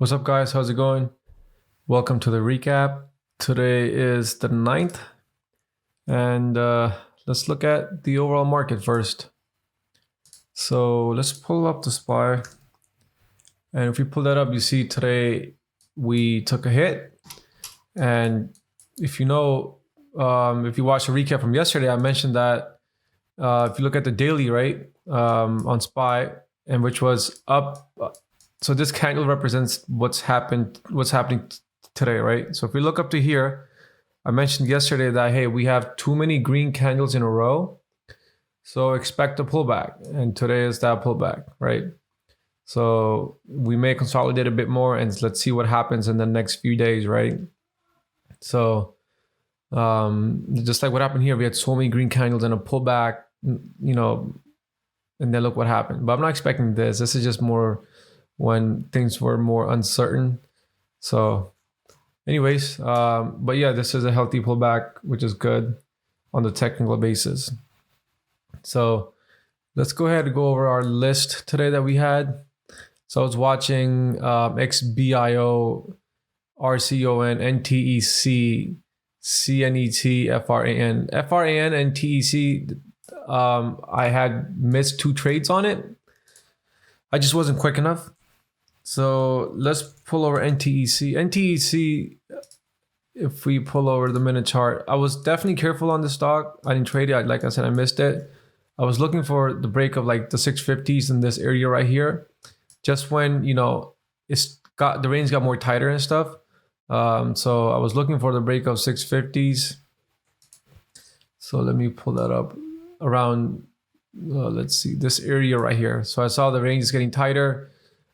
What's up, guys? How's it going? Welcome to the recap. Today is the 9th, and let's look at the overall market first. So let's pull up the SPY, and if we pull that up, you see today we took a hit. And if you know, if you watched the recap from yesterday, I mentioned that if you look at the daily, right, on SPY, and which was up. So this candle represents what's happening today, right? So if we look up to here, I mentioned yesterday that, hey, we have too many green candles in a row. So expect a pullback. And today is that pullback, right? So we may consolidate a bit more and let's see what happens in the next few days, right? So just like what happened here, we had so many green candles and a pullback, you know, and then look what happened. But I'm not expecting this. This is just more when things were more uncertain. So anyways, but yeah, this is a healthy pullback, which is good on the technical basis. So let's go ahead and go over our list today that we had. So I was watching XBIO RCON NTEC CNET FRAN and TEC. I had missed 2 trades on it. I just wasn't quick enough. So let's pull over NTEC. NTEC, if we pull over the minute chart, I was definitely careful on the stock. I didn't trade it. Like I said, I missed it. I was looking for the break of like the 650s in this area right here. Just when, you know, the range got more tighter and stuff. So I was looking for the break of 650s. So let me pull that up around, let's see, this area right here. So I saw the range is getting tighter.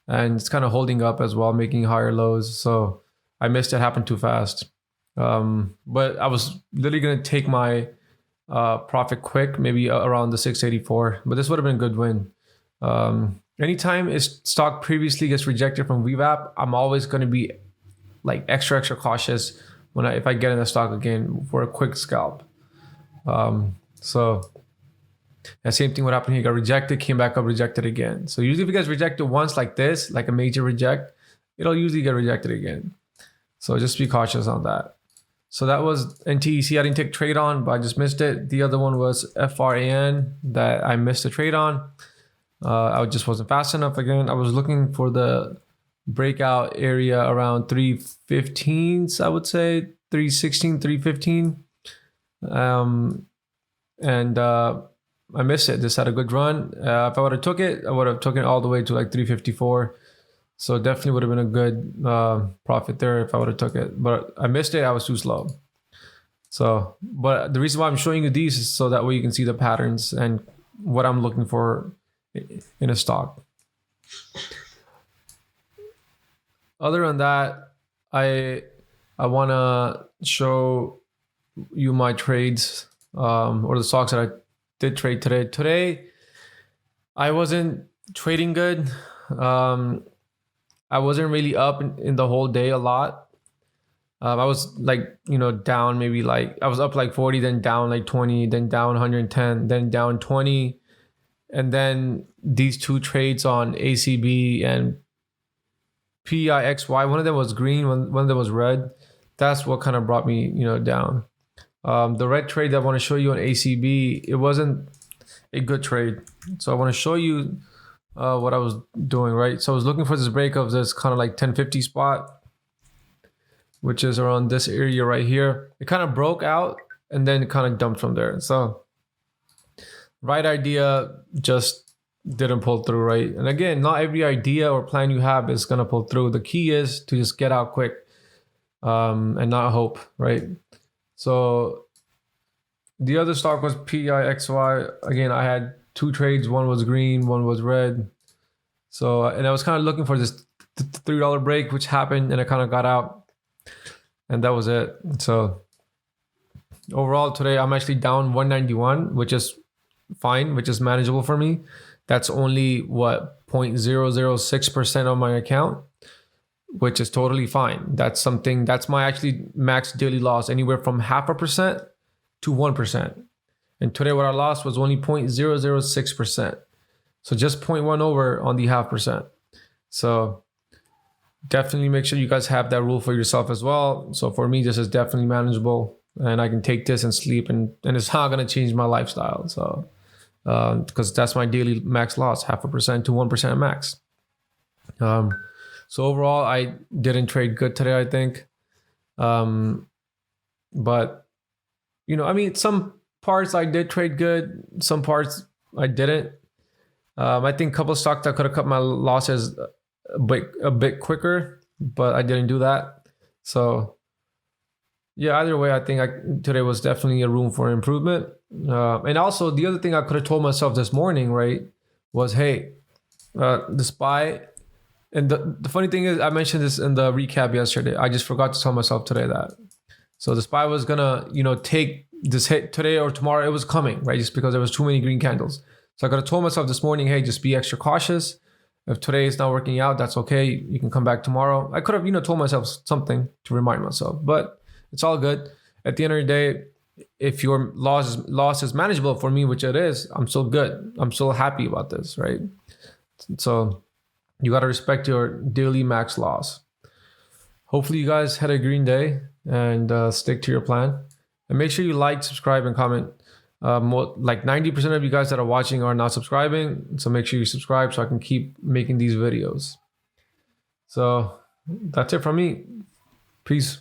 And it's kind of holding up as well, making higher lows. So I missed it, happened too fast. But I was literally going to take my profit quick, maybe around the 684. But this would have been a good win. Anytime a stock previously gets rejected from VWAP, I'm always going to be like extra cautious if I get in the stock again for a quick scalp. So the same thing would happen here. Got rejected, came back up, rejected again. So usually if it gets rejected once like this, like a major reject, it'll usually get rejected again. So just be cautious on that. So that was NTEC. I didn't take trade on, but I just missed it. The other one was FRAN that I missed a trade on. I just wasn't fast enough again. I was looking for the breakout area around 315s, I would say 316, 315. I missed it. This had a good run. If I would have took it, I would have taken it all the way to like 354. So definitely would have been a good profit there if I would have took it. But I missed it. I was too slow. So, but the reason why I'm showing you these is so that way you can see the patterns and what I'm looking for in a stock. Other than that, I want to show you my trades or the stocks that I did trade today. Today, I wasn't trading good. I wasn't really up in the whole day a lot. I was like, you know, down maybe like, I was up like 40, then down like 20, then down 110, then down 20. And then these 2 trades on ACB and PIXY, one of them was green, one of them was red. That's what kind of brought me, you know, down. The red trade that I want to show you on ACB, it wasn't a good trade. So I want to show you what I was doing, right? So I was looking for this break of this kind of like 1050 spot, which is around this area right here. It kind of broke out and then it kind of dumped from there. So right idea just didn't pull through, right? And again, not every idea or plan you have is going to pull through. The key is to just get out quick and not hope, right? So the other stock was PIXY. Again, I had 2 trades. One was green, one was red. So, and I was kind of looking for this $3 break, which happened, and I kind of got out. And that was it. So overall today, I'm actually down 191, which is fine, which is manageable for me. That's only what 0.006% of my account, which is totally fine. That's my actually max daily loss, anywhere from 0.5% to 1%. And today what I lost was only 0.006%. So just 0.1 over on the 0.5%. So definitely make sure you guys have that rule for yourself as well. So for me, this is definitely manageable, and I can take this and sleep, and it's not going to change my lifestyle. So because that's my daily max loss, 0.5% to 1% max. So overall, I didn't trade good today, I think. But I mean, some parts I did trade good, some parts I didn't. I think a couple of stocks that could have cut my losses a bit quicker, but I didn't do that. So yeah, either way, I think today was definitely a room for improvement. And also the other thing I could have told myself this morning, right, was, hey, the SPY. And the funny thing is, I mentioned this in the recap yesterday. I just forgot to tell myself today that. So the SPY was gonna, take this hit today or tomorrow. It was coming, right? Just because there was too many green candles. So I could have told myself this morning, hey, just be extra cautious. If today is not working out, that's okay. You can come back tomorrow. I could have, told myself something to remind myself, but it's all good. At the end of the day, if your loss is manageable for me, which it is, I'm still good. I'm still happy about this, right? So you got to respect your daily max loss. Hopefully you guys had a green day and stick to your plan. And make sure you like, subscribe, and comment. Like 90% of you guys that are watching are not subscribing. So make sure you subscribe so I can keep making these videos. So that's it from me. Peace.